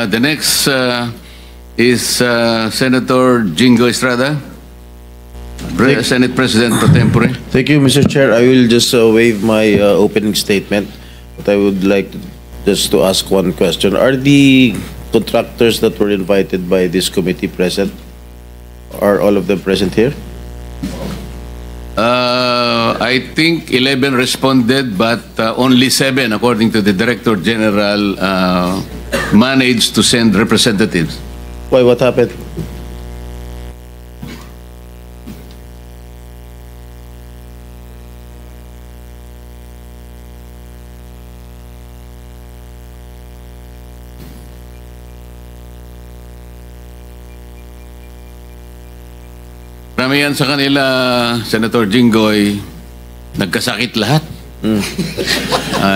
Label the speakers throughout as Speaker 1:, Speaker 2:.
Speaker 1: The next is Senator Jingo Estrada, Senate President pro tempore.
Speaker 2: Thank you, Mr. Chair. I will just waive my opening statement, but I would like just to ask one question. Are the contractors that were invited by this committee present? Are all of them present here?
Speaker 1: I think 11 responded, but only 7, according to the Director General, managed to send representatives.
Speaker 2: Why? What happened?
Speaker 1: Marami yan sa kanila, Senator Jinggoy, nagkasakit lahat.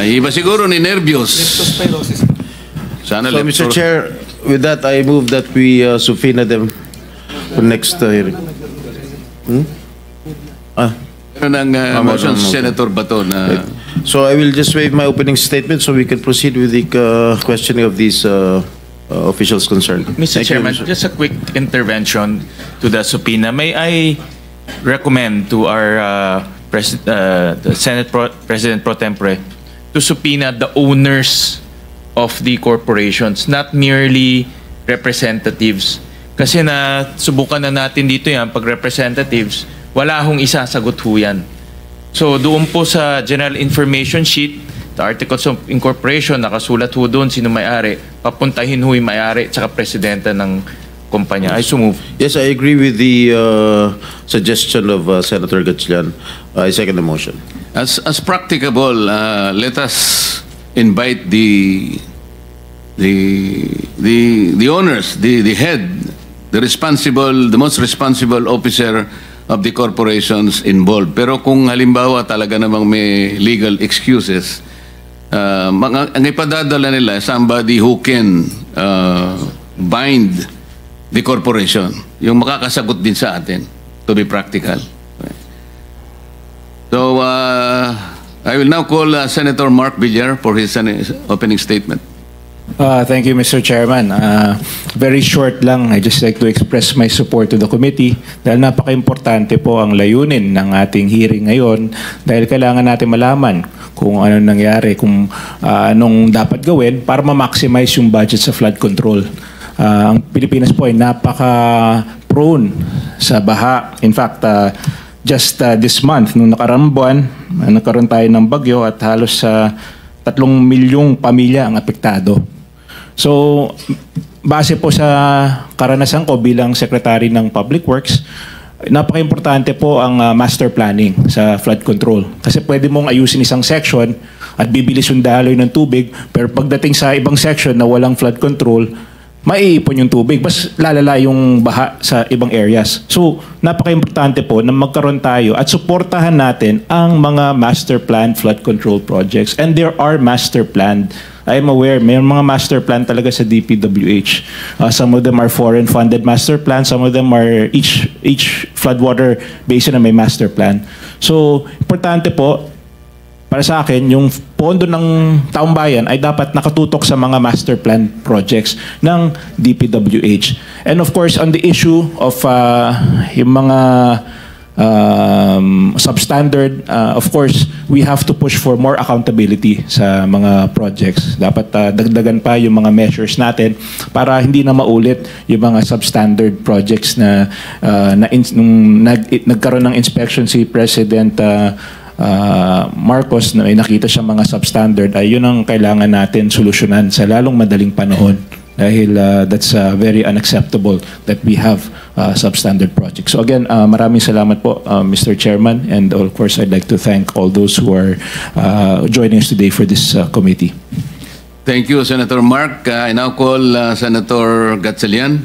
Speaker 1: Iba siguro ni nervyos. Sana
Speaker 2: So, Mr. Chair, with that, I move that we subpoena them for next hearing.
Speaker 1: Meron ng motion si Senator Bato na...
Speaker 2: So I will just waive my opening statement so we can proceed with the questioning of these officials concerned.
Speaker 3: Mr.
Speaker 2: Thank you,
Speaker 3: Chairman, just a quick intervention to the subpoena. May I recommend to our the Senate President pro tempore to subpoena the owners of the corporations, not merely representatives. Kasi na subukan na natin dito yan, pag representatives, wala hong isa sagot ho yan. So doon po sa General Information Sheet, the Articles of Incorporation, nakasulat ho doon sino may-ari, papuntahin ho yung may-ari at saka presidenta ng kumpanya. I so move.
Speaker 2: Yes, I agree with the suggestion of Senator Gatchalian. I second the motion.
Speaker 1: As practicable, let us invite the owners, the head, the most responsible officer of the corporations involved. Pero kung halimbawa talaga namang may legal excuses, ang ipadadala nila somebody who can bind the corporation, yung makakasagot din sa atin, to be practical. So, I will now call Senator Mark Villar for his opening statement.
Speaker 4: Thank you, Mr. Chairman. Very short lang, I just like to express my support to the committee dahil napaka-importante po ang layunin ng ating hearing ngayon dahil kailangan natin malaman kung ano nangyari, kung anong dapat gawin para ma-maximize yung budget sa flood control. Ang Pilipinas po ay napaka-prone sa baha. In fact, just this month, nung nakaraang buwan, nagkaroon tayo ng bagyo at halos 3 milyong pamilya ang apektado. So, base po sa karanasan ko bilang Secretary ng Public Works, napaka-importante po ang master planning sa flood control. Kasi pwede mong ayusin isang section at bibilis yung daloy ng tubig, pero pagdating sa ibang section na walang flood control, maiipon yung tubig, mas lalala yung baha sa ibang areas. So, napaka-importante po na magkaroon tayo at suportahan natin ang mga master plan flood control projects. And there are master plan. I am aware, may mga master plan talaga sa DPWH. Some of them are foreign-funded master plan. Some of them are each floodwater basin na may master plan. So, importante po, para sa akin, yung pondo ng taong bayan ay dapat nakatutok sa mga master plan projects ng DPWH. And of course, on the issue of yung mga substandard, of course, we have to push for more accountability sa mga projects. Dapat dagdagan pa yung mga measures natin para hindi na maulit yung mga substandard projects na nung nagkaroon ng inspection si President Marcos na may nakita siya mga substandard, ay yun ang kailangan natin solusyonan sa lalong madaling panahon dahil that's very unacceptable that we have substandard projects. So again, maraming salamat po, Mr. Chairman, and of course I'd like to thank all those who are joining us today for this committee.
Speaker 1: Thank you, Senator Mark. I now call Senator Gatchalian.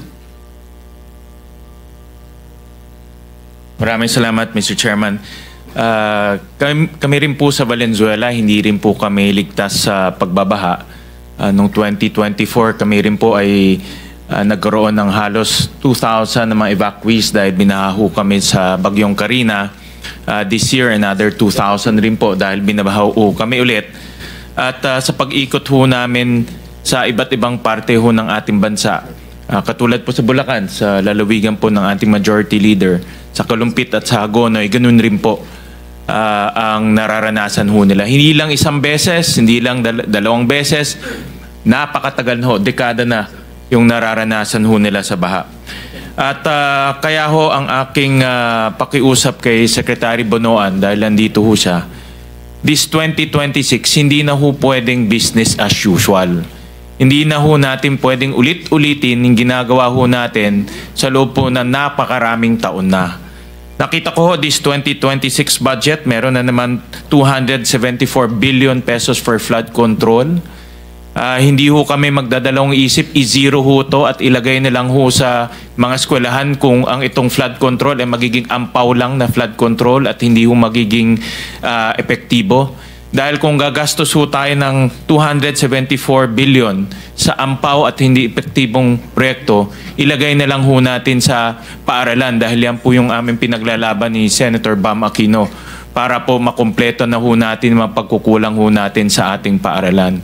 Speaker 3: Maraming salamat, Mr. Chairman. Kami rin po sa Valenzuela, hindi rin po kami ligtas sa pagbabaha. Noong 2024, kami rin po ay nagkaroon ng halos 2,000 na mga evacuees dahil binaho kami sa Bagyong Karina. This year, another 2,000 rin po dahil binabaho kami ulit. At sa pag-ikot ho namin sa iba't ibang parte ho ng ating bansa. Katulad po sa Bulacan, sa lalawigan po ng ating majority leader, sa Kalumpit at sa Hagonoy, ganun rin po ang nararanasan ho nila. Hindi lang isang beses, hindi lang dalawang beses, napakatagal ho, dekada na yung nararanasan ho nila sa baha. At kaya ho ang aking pakiusap kay Secretary Bonoan, dahil nandito ho siya, this 2026, hindi na ho pwedeng business as usual. Hindi na ho natin pwedeng ulit-ulitin yung ginagawa ho natin sa loob po na napakaraming taon na. Nakita ko ho, this 2026 budget, meron na naman 274 billion pesos for flood control. Hindi ho kami magdadalawang isip, i-zero ho to at ilagay na lang ho sa mga eskwelahan kung ang itong flood control ay magiging ampaw lang na flood control at hindi ho magiging epektibo. Dahil kung gagastos ho tayo ng 274 billion sa ampaw at hindi epektibong proyekto, ilagay na lang ho natin sa paaralan dahil yan po yung aming pinaglalaban ni Senator Bam Aquino para po makumpleto na ho natin mga pagkukulang ho natin sa ating paaralan.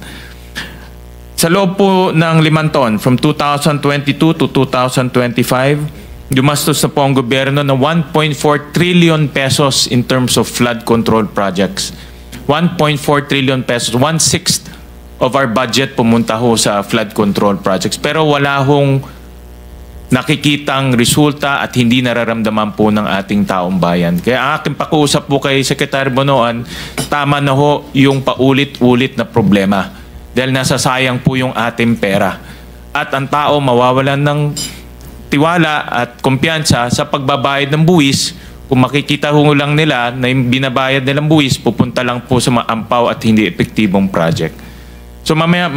Speaker 3: Sa loob po ng 5 taon, from 2022 to 2025, gumastos na po ang gobyerno ng 1.4 trillion pesos in terms of flood control projects. 1.4 trillion pesos, 1/6 of our budget pumunta ho sa flood control projects. Pero wala hong nakikitang resulta at hindi nararamdaman po ng ating taong bayan. Kaya aking pakiusap po kay Secretary Bonoan, tama na ho yung paulit-ulit na problema. Dahil nasasayang po yung ating pera. At ang tao mawawalan ng tiwala at kumpiyansa sa pagbabayad ng buwis. Kung makikita ho lang nila na yung binabayad nilang buwis, pupunta lang po sa mga ampaw at hindi epektibong project. So mamaya,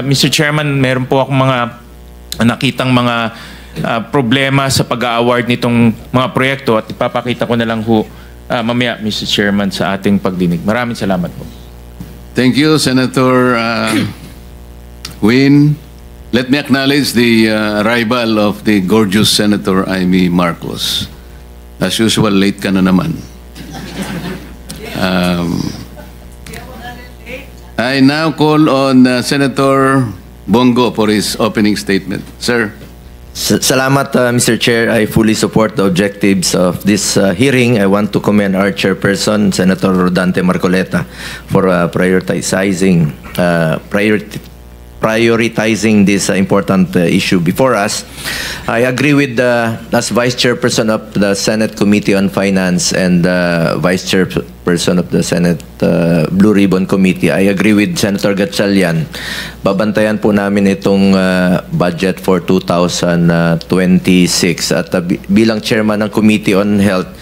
Speaker 3: Mr. Chairman, meron po akong mga nakitang mga problema sa pag-award nitong mga proyekto at ipapakita ko na lang ho mamaya, Mr. Chairman, sa ating pagdinig. Maraming salamat po.
Speaker 1: Thank you, Senator Win. Let me acknowledge the arrival of the gorgeous Senator Amy Marcos. As usual, late ka na naman. I now call on Senator Bongo for his opening statement. Sir.
Speaker 5: Salamat, Mr. Chair. I fully support the objectives of this hearing. I want to commend our chairperson, Senator Rodante Marcoleta, for prioritizing this important issue before us. I agree with as Vice Chairperson of the Senate Committee on Finance and Vice Chairperson of the Senate Blue Ribbon Committee. I agree with Senator Gatchalian. Babantayan po namin itong budget for 2026. At bilang Chairman ng Committee on Health,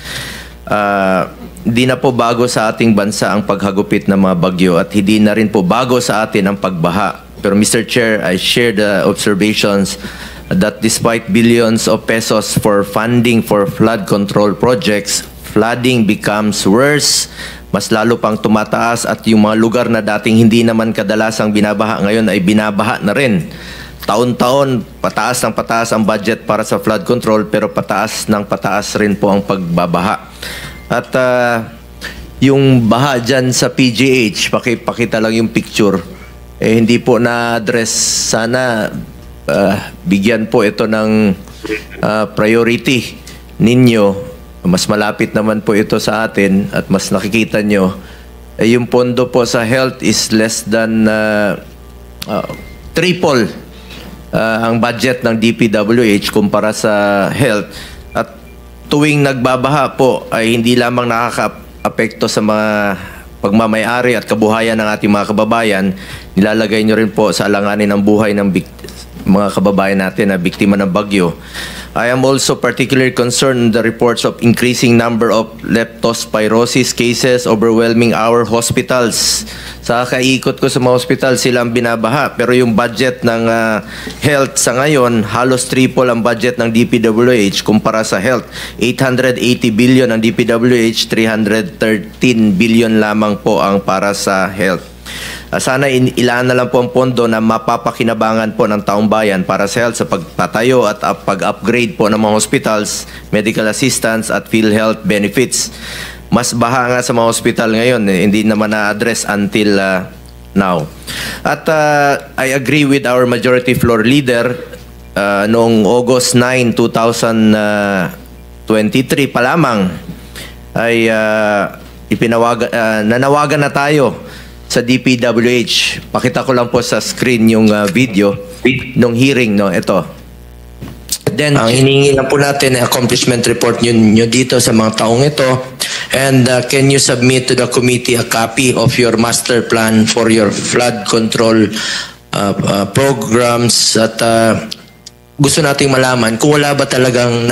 Speaker 5: hindi na po bago sa ating bansa ang paghagupit ng mga bagyo at hindi na rin po bago sa atin ang pagbaha. Pero Mr. Chair, I share the observations that despite billions of pesos for funding for flood control projects, flooding becomes worse, mas lalo pang tumataas at yung mga lugar na dating hindi naman kadalasang binabaha ngayon ay binabaha na rin. Taon-taon, pataas ng pataas ang budget para sa flood control pero pataas ng pataas rin po ang pagbabaha. At yung baha dyan sa PGH, pakita lang yung picture, hindi po na-address. Sana bigyan po ito ng priority ninyo. Mas malapit naman po ito sa atin at mas nakikita nyo. Yung pondo po sa health is less than triple ang budget ng DPWH kumpara sa health. At tuwing nagbabaha po ay hindi lamang nakaka-apekto sa mga pagmamayari at kabuhayan ng ating mga kababayan, nilalagay nyo rin po sa alanganin ng buhay ng mga kababayan natin na biktima ng bagyo. I am also particularly concerned the reports of increasing number of leptospirosis cases overwhelming our hospitals. Sa kaikot ko sa mga hospital, sila ang binabaha. Pero yung budget ng health sa ngayon, halos triple ang budget ng DPWH kumpara sa health. 880 billion ang DPWH, 313 billion lamang po ang para sa health. Sana ilaan na lang po ang pondo na mapapakinabangan po ng taong bayan para sa health sa pagpatayo at pag-upgrade po ng mga hospitals, medical assistance at PhilHealth benefits. Mas baha nga sa mga hospital ngayon, hindi naman na-address until now. At I agree with our majority floor leader noong August 9, 2023 pa lamang ay nanawagan na tayo sa DPWH. Pakita ko lang po sa screen yung video nung hearing, no? Ito. Then, ang hinihingi lang po natin ay accomplishment report nyo dito sa mga taong ito. And can you submit to the committee a copy of your master plan for your flood control programs? At gusto nating malaman kung wala ba talagang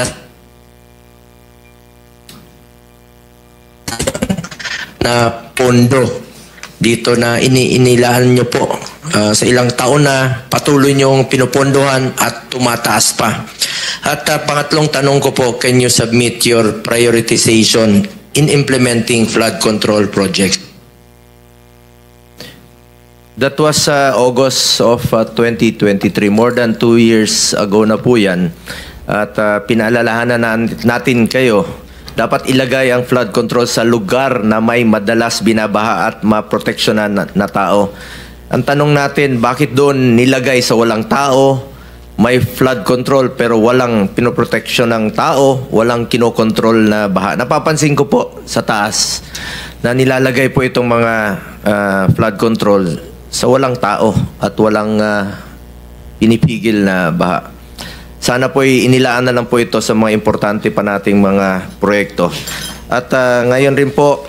Speaker 5: na pondo dito na inilahan nyo po sa ilang taon na patuloy nyong pinupondohan at tumataas pa. At pangatlong tanong ko po, can you submit your prioritization in implementing flood control projects? That was August of 2023. More than 2 years ago na po yan. At pinaalalahanan natin kayo, dapat ilagay ang flood control sa lugar na may madalas binabaha at maproteksyonan na tao. Ang tanong natin, bakit doon nilagay sa walang tao, may flood control pero walang pinoproteksyon ng tao, walang kinokontrol na baha? Napapansin ko po sa taas na nilalagay po itong mga flood control sa walang tao at walang pinipigil na baha. Sana po inilaan na lang po ito sa mga importante pa nating mga proyekto. At ngayon rin po,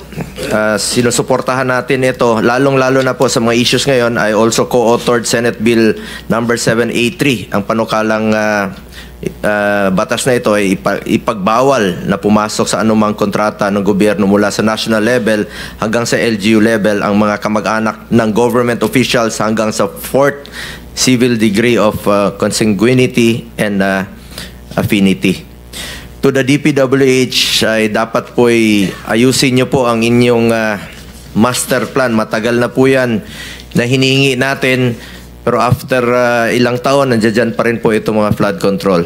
Speaker 5: sinusuportahan natin ito, lalong-lalo na po sa mga issues ngayon. I also co-authored Senate Bill number 783. Ang panukalang batas na ito ay ipagbawal na pumasok sa anumang kontrata ng gobyerno mula sa national level hanggang sa LGU level ang mga kamag-anak ng government officials hanggang sa 4th civil degree of consanguinity and affinity. To the DPWH, ay dapat po ayusin nyo po ang inyong master plan. Matagal na po yan na hinihingi natin, pero after ilang taon, nandiyan pa rin po itong mga flood control.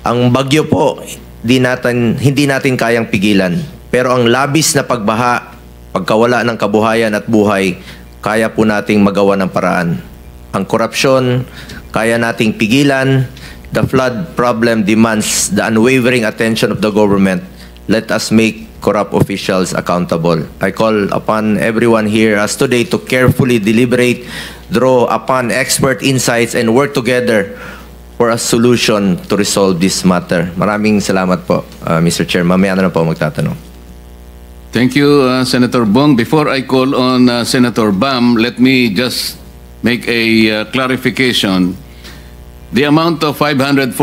Speaker 5: Ang bagyo po, hindi natin kayang pigilan. Pero ang labis na pagbaha, pagkawala ng kabuhayan at buhay, kaya po nating magawa ng paraan. Ang korupsyon, kaya nating pigilan. The flood problem demands the unwavering attention of the government. Let us make corrupt officials accountable. I call upon everyone here as today to carefully deliberate, draw upon expert insights, and work together for a solution to resolve this matter. Maraming salamat po, Mr. Chair. Mamaya na po magtatanong.
Speaker 1: Thank you, Senator Bong. Before I call on Senator Bam, let me just make a clarification. The amount of 545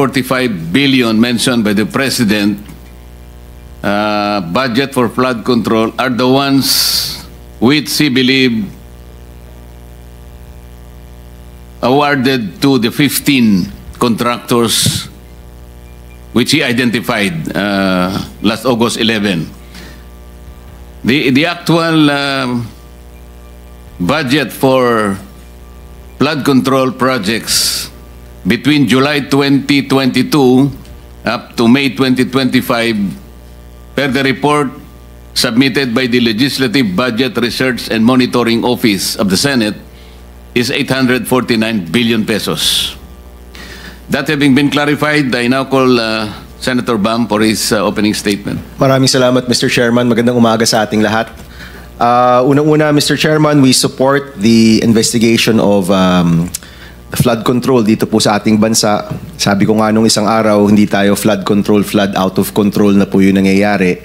Speaker 1: billion mentioned by the President budget for flood control are the ones which he believed awarded to the 15 contractors which he identified last August 11. The actual budget for flood control projects between July 2022 up to May 2025, per the report submitted by the Legislative Budget Research and Monitoring Office of the Senate, is 849 billion pesos. That having been clarified, I now call Senator Bam for his opening statement.
Speaker 6: Maraming salamat, Mr. Chairman. Magandang umaga sa ating lahat. Unang-una, Mr. Chairman, we support the investigation of flood control dito po sa ating bansa. Sabi ko nga nung isang araw, hindi tayo flood control, flood out of control na po yung nangyayari.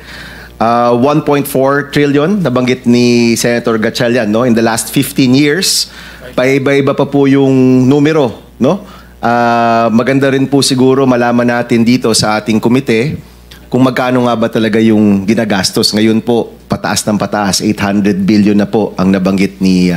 Speaker 6: 1.4 trillion, nabanggit ni Senator Gatchalian, no? In the last 15 years, paiba-iba pa po yung numero, no? Maganda rin po siguro malaman natin dito sa ating komite kung magkano nga ba talaga yung ginagastos. Ngayon po, pataas ng pataas, 800 billion na po ang nabanggit ni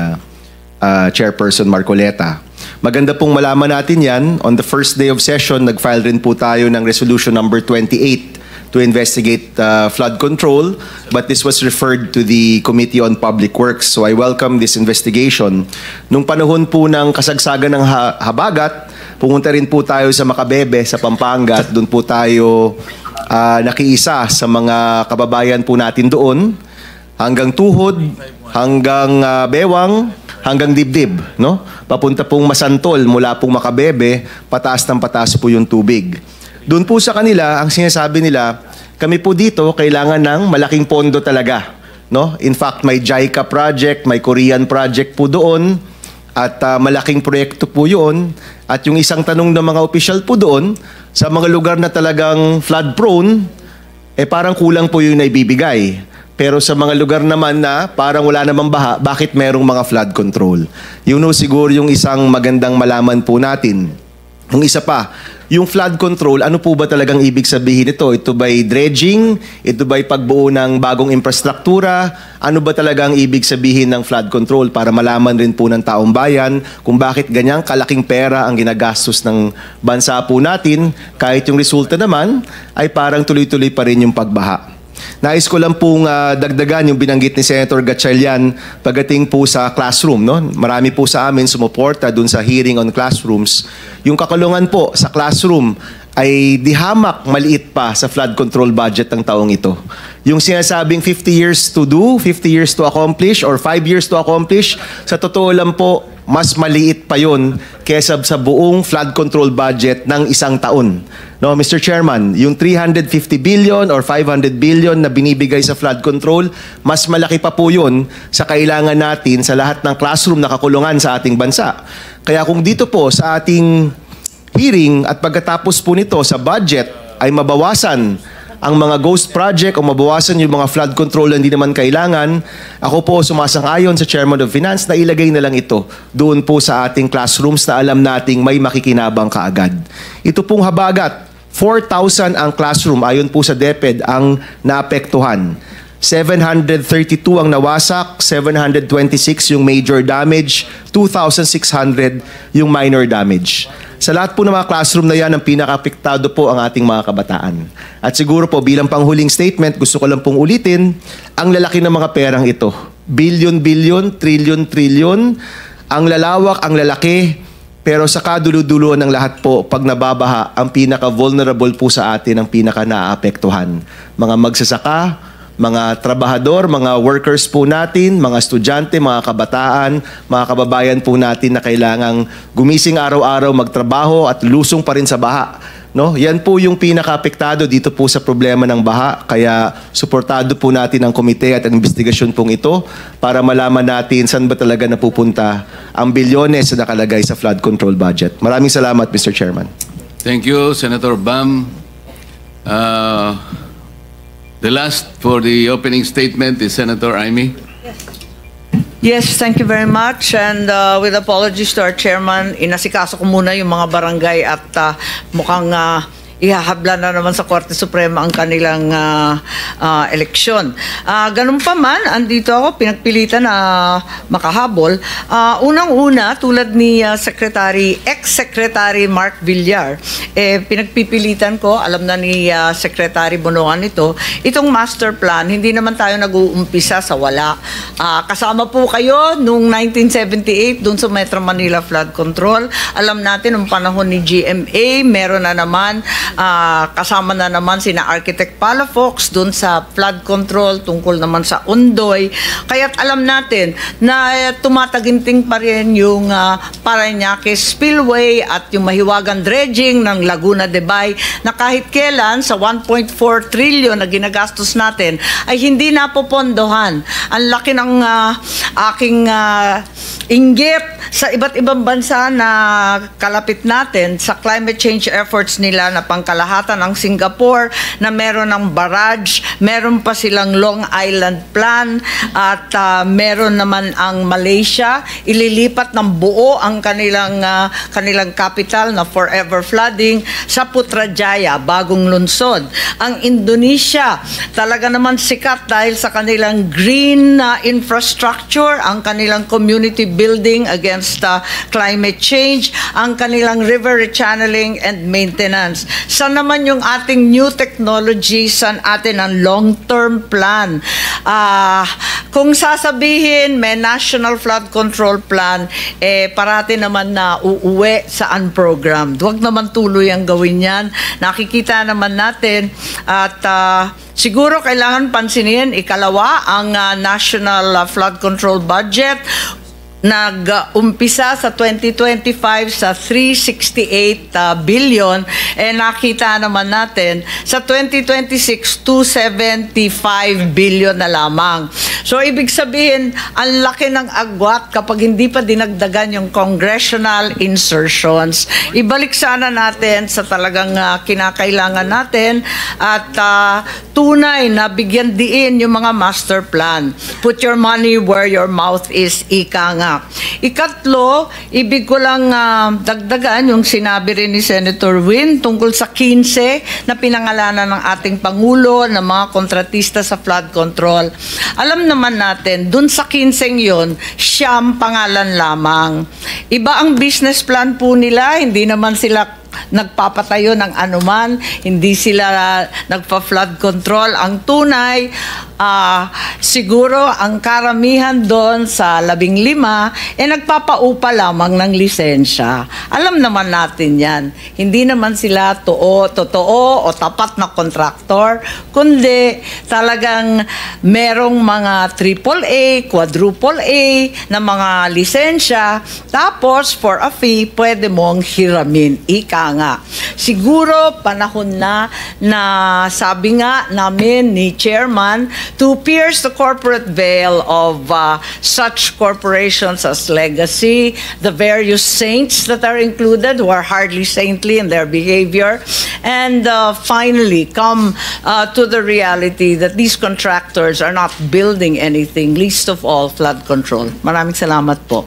Speaker 6: Chairperson Marcoleta. Maganda pong malaman natin yan. On the first day of session, nag-file rin po tayo ng resolution number 28 to investigate flood control, but this was referred to the Committee on Public Works. So I welcome this investigation. Nung panahon po ng kasagsagan ng habagat, pumunta rin po tayo sa Macabebe, sa Pampanga, at doon po tayo nakiisa sa mga kababayan po natin doon, hanggang Tuhod, hanggang Bewang, hanggang dibdib, no? Papunta pong Masantol, mula pong Makabebe, pataas ng pataas po yung tubig. Doon po sa kanila, ang sinasabi nila, kami po dito kailangan ng malaking pondo talaga, no? In fact, may JICA project, may Korean project po doon, at malaking proyekto po yun. At yung isang tanong ng mga opisyal po doon, sa mga lugar na talagang flood prone, parang kulang po yung naibibigay. Pero sa mga lugar naman na parang wala namang baha, bakit merong mga flood control? Yun siguro yung isang magandang malaman po natin. Yung isa pa, yung flood control, ano po ba talagang ibig sabihin ito? Ito ba'y dredging? Ito ba'y pagbuo ng bagong infrastruktura? Ano ba talagang ibig sabihin ng flood control para malaman rin po ng taong bayan kung bakit ganyang kalaking pera ang ginagastos ng bansa po natin kahit yung resulta naman ay parang tuloy-tuloy pa rin yung pagbaha. Nais ko lang pong dagdagan yung binanggit ni Senator Gatchalian pagdating po sa classroom. No? Marami po sa amin sumuporta dun sa hearing on classrooms. Yung kakulungan po sa classroom ay di hamak maliit pa sa flood control budget ng taong ito. Yung sinasabing 50 years to do, 50 years to accomplish, or 5 years to accomplish, sa totoo lang po, mas maliit pa yun kesa sa buong flood control budget ng isang taon. No, Mr. Chairman, yung 350 billion or 500 billion na binibigay sa flood control, mas malaki pa po yun sa kailangan natin sa lahat ng classroom na kakulungan sa ating bansa. Kaya kung dito po sa ating hearing at pagkatapos po nito sa budget ay mabawasan ang mga ghost project o mabawasan yung mga flood control na hindi naman kailangan, ako po sumasang-ayon sa Chairman of Finance na ilagay na lang ito doon po sa ating classrooms na alam nating may makikinabang kaagad. Ito pong habagat, 4,000 ang classroom ayon po sa DepEd ang naapektuhan. 732 ang nawasak, 726 yung major damage, 2,600 yung minor damage. Sa lahat po ng mga classroom na yan, ang pinaka-apektado po ang ating mga kabataan. At siguro po bilang panghuling statement, gusto ko lang pong ulitin, ang lalaki ng mga perang ito. Bilyon-bilyon, trilyon-trilyon, ang lalawak, ang lalaki, pero sa kadulo-dulo ng lahat po, pag nababaha, ang pinaka-vulnerable po sa atin, ang pinaka-naapektuhan. Mga magsasaka, mga trabahador, mga workers po natin, mga estudyante, mga kabataan, mga kababayan po natin na kailangang gumising araw-araw, magtrabaho at lusong pa rin sa baha. No? Yan po yung pinaka-apektado dito po sa problema ng baha. Kaya suportado po natin ang komite at ang investigasyon pong ito para malaman natin saan ba talaga napupunta ang bilyones na nakalagay sa flood control budget. Maraming salamat, Mr. Chairman.
Speaker 1: Thank you, Senator Bam. The last for the opening statement is Senator Amy.
Speaker 7: Yes, thank you very much. And with apologies to our chairman, inasikaso ko muna yung mga barangay at mukhang ihahabla na naman sa Korte Suprema ang kanilang eleksyon. Ganun pa man, andito ako, pinagpilitan na makahabol. Unang-una, tulad ni ex-Secretary Mark Villar, pinagpipilitan ko, alam na ni Secretary Bonongan ito, itong master plan, hindi naman tayo nag-uumpisa sa wala. Kasama po kayo noong 1978 doon sa Metro Manila Flood Control. Alam natin, noong panahon ni GMA, meron na naman kasama na naman sina Architect Palafox doon sa flood control tungkol naman sa Ondoy. Kaya't alam natin na tumataginting pa rin yung Parañaque Spillway at yung mahiwagang dredging ng Laguna de Bay na kahit kailan sa 1.4 trillion na ginagastos natin ay hindi napopondohan. Ang laki ng aking inggit sa iba't ibang bansa na kalapit natin sa climate change efforts nila na pangkalahatan ng Singapore na meron ng barrage, meron pa silang Long Island Plan at meron naman ang Malaysia, ililipat ng buo ang kanilang capital na forever flooding sa Putrajaya, bagong lungsod. Ang Indonesia, talaga naman sikat dahil sa kanilang green infrastructure, ang kanilang community building against climate change, ang kanilang river rechanneling and maintenance. Saan naman yung ating new technology, saan atin ang long-term plan? Kung sasabihin may National Flood Control Plan, parati naman na uuwi sa unprogrammed. Huwag naman tuloy ang gawin yan. Nakikita naman natin at siguro kailangan pansinin, ikalawa, ang National Flood Control Budget. nag-umpisa sa 2025 sa 368 billion, nakita naman natin sa 2026 275 billion na lamang. So ibig sabihin, ang laki ng agwat kapag hindi pa dinagdagan yung congressional insertions. Ibalik sana natin sa talagang kinakailangan natin at tunay na bigyan diin yung mga master plan. Put your money where your mouth is, ika nga. Ikatlo, ibig ko lang dagdagan yung sinabi rin ni Senator Win tungkol sa 15 na pinangalanan ng ating Pangulo ng mga kontratista sa flood control. Alam naman natin, dun sa 15 yon, siyam pangalan lamang. Iba ang business plan po nila, hindi naman sila nagpapatayo ng anuman, hindi sila nagpa-flood control. Ang tunay, siguro ang karamihan doon sa 15, nagpapaupa lamang ng lisensya. Alam naman natin yan. Hindi naman sila totoo o tapat na kontraktor, kundi talagang merong mga AAA, quadruple A na mga lisensya, tapos for a fee, pwede mong hiramin. Ika nga. Siguro panahon na sabi nga namin ni Chairman to pierce the corporate veil of such corporations as Legacy, the various saints that are included who are hardly saintly in their behavior, and finally come to the reality that these contractors are not building anything, least of all flood control. Maraming salamat po.